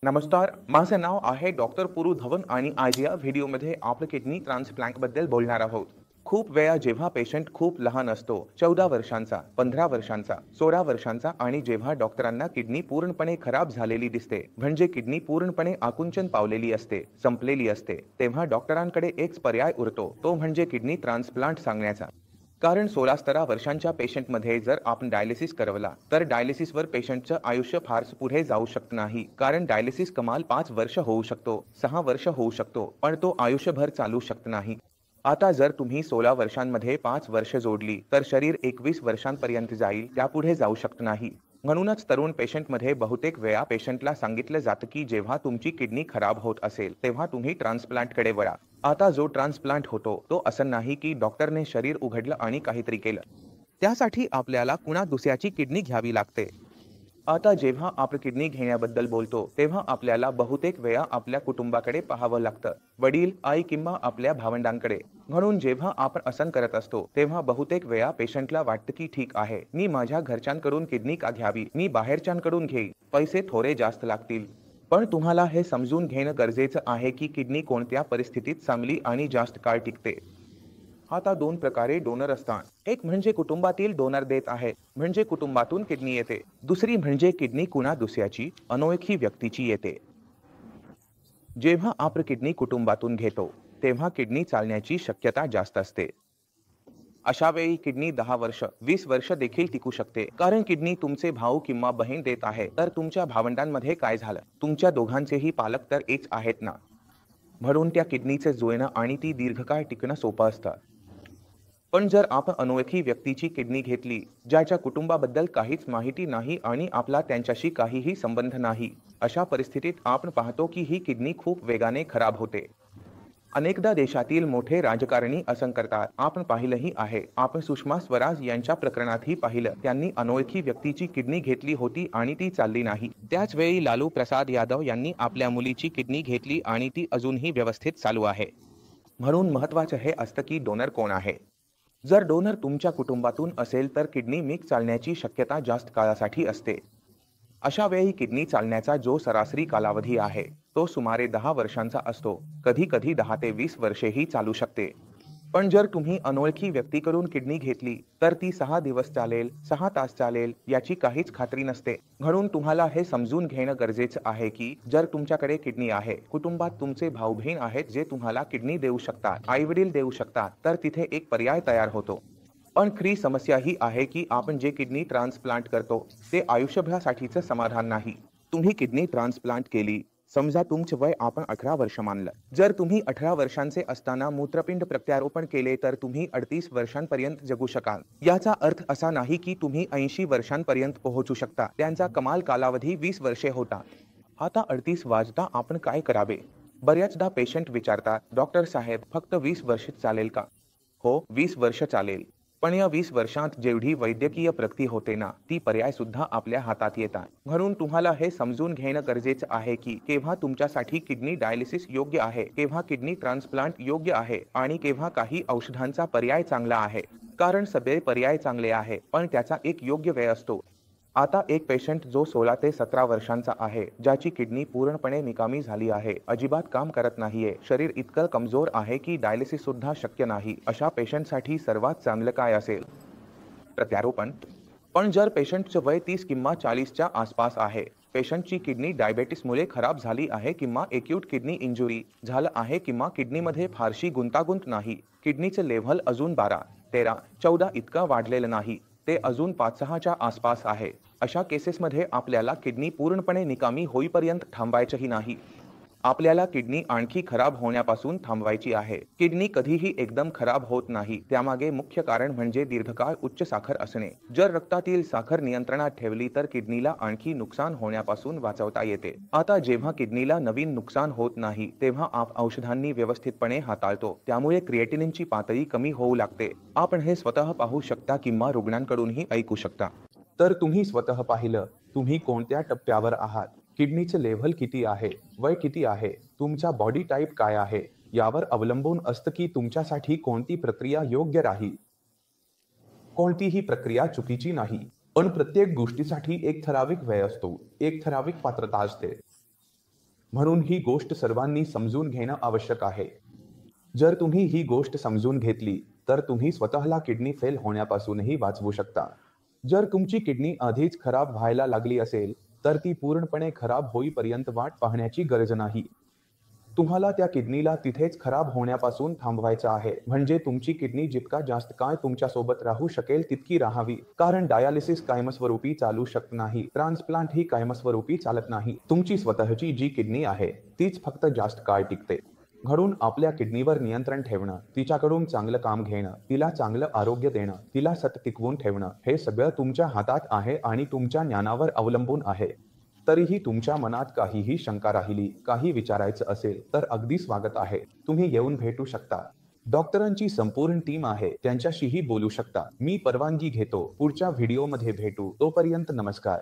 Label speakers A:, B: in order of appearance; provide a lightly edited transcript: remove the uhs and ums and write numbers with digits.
A: नमस्कार, माझं नाव आहे डॉक्टर पुरू धवन आणि आज या व्हिडिओमध्ये आपण किडनी ट्रान्सप्लांटबद्दल बोलणार आहोत. खूप वेळा जेव्हा पेशंट खूप लहान असतो, 14 वर्षांचा, 15 वर्षांचा, 16 वर्षांचा आणि जेव्हा डॉक्टरांना किडनी पूर्णपणे खराब झालेली दिसते, म्हणजे किडनी पूर्णपणे आकुंचन पावलेली असते, संपलेली असते, तेव्हा डॉक्टरांकडे एकच पर्याय उरतो, तो म्हणजे किडनी ट्रान्सप्लांट सांगण्याचा. कारण 16-17 वर्षांच्या पेशंटमध्ये जर आपण डायलिसिस करवला तर डायलिसिसवर पेशंटचं आयुष्य फारसं पुढे जाऊ शकत नाही. कारण डायलिसिस कमाल 5 वर्ष होऊ शकतो, 6 वर्ष होऊ शकतो, पण तो आयुष्यभर चालू शकत नाही. आता जर तुम्ही 16 वर्षांमध्ये 5 वर्ष जोडली तर शरीर 21 वर्षांपर्यंत जाईल, त्यापुढे जाऊ शकत नाही. म्हणूनच तरुण पेशंटमध्ये बहुतेक वेळा पेशंटला सांगितलं जातं की जेव्हा तुमची किडनी खराब होत असेल तेव्हा तुम्ही ट्रान्सप्लांटकडे वळा. आता जो ट्रान्सप्लांट होतो तो असं नाही की डॉक्टरने शरीर उघडलं आणि काहीतरी केलं. त्यासाठी आपल्याला कुणा दुसऱ्याची किडनी घ्यावी लागते. आता जेव्हा आपण किडनी घेण्याबद्दल बोलतो तेव्हा आपल्याला बहुतेक वेळा आपल्या कुटुंबाकडे पाहावं लागतं, वडील, आई किंवा आपल्या भावंडांकडे. म्हणून जेव्हा आपण असं करत असतो तेव्हा बहुतेक वेळा पेशंटला वाटतं की ठीक आहे, मी माझ्या घरच्यांकडून किडनी का घ्यावी, मी बाहेरच्यांकडून घेईन, पैसे थोडे जास्त लागतील. पण तुम्हाला हे समजून घेणं गरजेचं आहे की किडनी कोणत्या परिस्थितीत चांगली आणि जास्त काळ टिकते. आता दोन प्रकारे डोनर असतात. एक म्हणजे कुटुंबातील डोनर देत आहे, म्हणजे कुटुंबातून किडनी येते. दुसरी म्हणजे किडनी कुणा दुसऱ्याची, अनोळखी व्यक्तीची येते. जेव्हा आपण किडनी कुटुंबातून घेतो तेव्हा किडनी चालण्याची शक्यता जास्त असते. अशा वेळी किडनी 10 वर्ष, 20 वर्ष देखील टिकू शकते. कारण किडनी तुमचे भाऊ किंवा बहीण देत आहे, तर तुमच्या भावंडांमध्ये काय झालं? तुमच्या दोघांचेही पालक तर एक आहेत ना. म्हणून त्या किडनीचे जुळणं आणि ती दीर्घकाळ टिकणं सोपं असतं. पण जर आपण अनोळखी व्यक्तीची किडनी घेतली, ज्याच्या कुटुंबाबद्दल काहीच माहिती नाही आणि आपला त्यांच्याशी काहीही संबंध नाही, अशा परिस्थितीत आपण पाहतो की ही किडनी खूप वेगाने खराब होते. अनेकदा देशातील मोठे राजकारणी असं करतात. आपण पाहिलंही आहे. आपण सुषमा स्वराज यांच्या प्रकरणातही पाहिलं. त्यांनी अनोळखी व्यक्तीची किडनी घेतली होती आणि ती चालली नाही. त्याच वेळी लालू प्रसाद यादव यांनी आपल्या मुलीची किडनी घेतली आणि ती अजूनही व्यवस्थित चालू आहे. म्हणून महत्त्वाचं हे असतं की डोनर कोण आहे. जर डोनर तुमच्या कुटुंबातून असेल तर किडनी मिक्स चालण्याची शक्यता जास्त काळासाठी असते. अशा वेळी किडनी चालण्याचा जो सरासरी कालावधी आहे तो सुमारे 10 वर्षांचा असतो. कधी कधी 10 ते 20 वर्षेही चालू शकते. पण जर तुम्ही अनोळखी व्यक्तीकडून किडनी घेतली तर ती 6 दिवस चालेल, 6 तास चालेल याची काहीच खात्री नसते. म्हणून तुम्हाला हे समजून घेणं गरजेचं आहे की जर तुमच्याकडे किडनी आहे, कुटुंबात तुमचे भाऊ बहीण आहेत जे तुम्हाला किडनी देऊ शकतात, आई वडील देऊ शकतात, तर तिथे एक पर्याय तयार होतो. पण खरी समस्या ही आहे की आपण जे किडनी ट्रान्सप्लांट करतो ते आयुष्यभरासाठीचं समाधान नाही. तुम्ही किडनी ट्रान्सप्लांट केली, समजा तुमचं वय आपण 18 वर्ष मानलं. जर तुम्ही 18 वर्षांचे असताना मूत्रपिंड प्रत्यारोपण केले तर तुम्ही 38 वर्षांपर्यंत जगू शकाल. याचा अर्थ असा नाही की तुम्ही 80 वर्षांपर्यंत पोहोचू शकता. त्यांचा कमाल कालावधी 20 वर्षे होता. आता 38 वाजता आपण काय करावे? बऱ्याचदा पेशंट विचारतात, डॉक्टर साहेब फक्त 20 वर्ष चालेल का? हो, 20 वर्ष चालेल. पण या 20 वर्षांत जेवढी वैद्यकीय प्रगती होते ना, ती पर्याय सुद्धा आपल्या हातात येतात. म्हणून तुम्हाला हे समजून घेणं गरजेचं आहे की केव्हा तुमच्यासाठी किडनी डायलिसिस योग्य आहे, केव्हा किडनी ट्रान्सप्लांट योग्य आहे आणि केव्हा काही औषधांचा पर्याय चांगला आहे. कारण सगळे पर्याय चांगले आहे, पण त्याचा एक योग्य वेळ असतो. आता एक पेशंट जो 16 ते 17 वर्षांचा आहे, ज्याची किडनी पूर्णपणे निकामी झाली आहे, अजिबात काम करत नाहीये, शरीर इतकं कमजोर आहे की डायलिसिस सुद्धा शक्य नाही, अशा पेशंटसाठी सर्वात चांगलं काय असेल? प्रत्यारोपण. पण जर पेशंटचं वय 30 किंवा 40च्या आसपास आहे, पेशंटची किडनी डायबेटिसमुळे खराब झाली आहे किंवा एक्यूट किडनी इंजुरी झालं आहे किंवा किडनीमध्ये फारशी गुंतागुंत नाही, किडनीचं लेव्हल अजून 12, 13, 14 इतकं वाढलेलं नाही, ते अजून 5-6च्या आसपास आहे. अशा केसेसमध्ये आपल्याला किडनी पूर्णपणे निकामी होईपर्यंत थांबायचंही नाही. आपल्याला किडनी आणखी खराब होण्यापासून थांबवायची आहे. किडनी कधीही एकदम खराब होत नाही. त्यामागे मुख्य कारण म्हणजे दीर्घकाळ उच्च साखर असणे. जर रक्तातील साखर नियंत्रणात ठेवली तर किडनीला आणखी नुकसान होण्यापासून वाचवता येते. आता जेव्हा किडनीला नवीन नुकसान होत नाही तेव्हा औषधांनी व्यवस्थितपणे हाताळतो. त्यामुळे क्रिएटिनिनची पातळी कमी होऊ लागते. आपण हे स्वतः पाहू शकता किंवा रुग्णांकडूनही ऐकू शकता. तर तुम्ही स्वतः पाहिलं, तुम्ही कोणत्या टप्प्यावर आहात, किडनीचे लेव्हल किती आहे, वय किती आहे, तुमचा बॉडी टाइप काय आहे, यावर अवलंबून असतं की तुमच्यासाठी कोणती प्रक्रिया योग्य राहील. कोणतीही प्रक्रिया चुकीची नाही, पण प्रत्येक गोष्टीसाठी एक ठराविक वेळ असतो, एक ठराविक पात्रता असते.
B: म्हणून ही गोष्ट सर्वांनी समजून घेणं आवश्यक आहे. जर तुम्ही ही गोष्ट समजून घेतली, तर तुम्ही स्वतःला किडनी फेल होण्यापासूनही वाचवू शकता. जर तुमची किडनी आधीच खराब व्हायला लागली असेल, तर ती पूर्णपणे खराब होईपर्यंत वाट पाहण्याची गरज नाही. तुम्हाला त्या किडनीला तिथेच खराब होण्यापासून थांबवायचं आहे. म्हणजे तुमची किडनी जितका जास्त काळ तुमच्यासोबत राहू शकेल तितकी राहावी. कारण डायालिसिस कायमस्वरूपी चालू शकत नाही. ट्रान्सप्लांट ही कायमस्वरूपी चालत नाही. तुमची स्वतःची जी किडनी आहे, तीच फक्त जास्त काळ टिकते. म्हणून आपल्या किडनीवर नियंत्रण ठेवणं, तिच्याकडून चांगलं काम घेणं, तिला चांगलं आरोग्य देणं, तिला सतत टिकवून ठेवणं, हे सगळं तुमच्या हातात आहे आणि तुमच्या ज्ञानावर अवलंबून आहे. तरीही तुमच्या मनात काहीही शंका राहिली, काही विचारायचं असेल, तर अगदी स्वागत आहे. तुम्ही येऊन भेटू शकता. डॉक्टरांची संपूर्ण टीम आहे, त्यांच्याशीही बोलू शकता. मी परवानगी घेतो. पुढच्या व्हिडिओमध्ये भेटू. तोपर्यंत नमस्कार.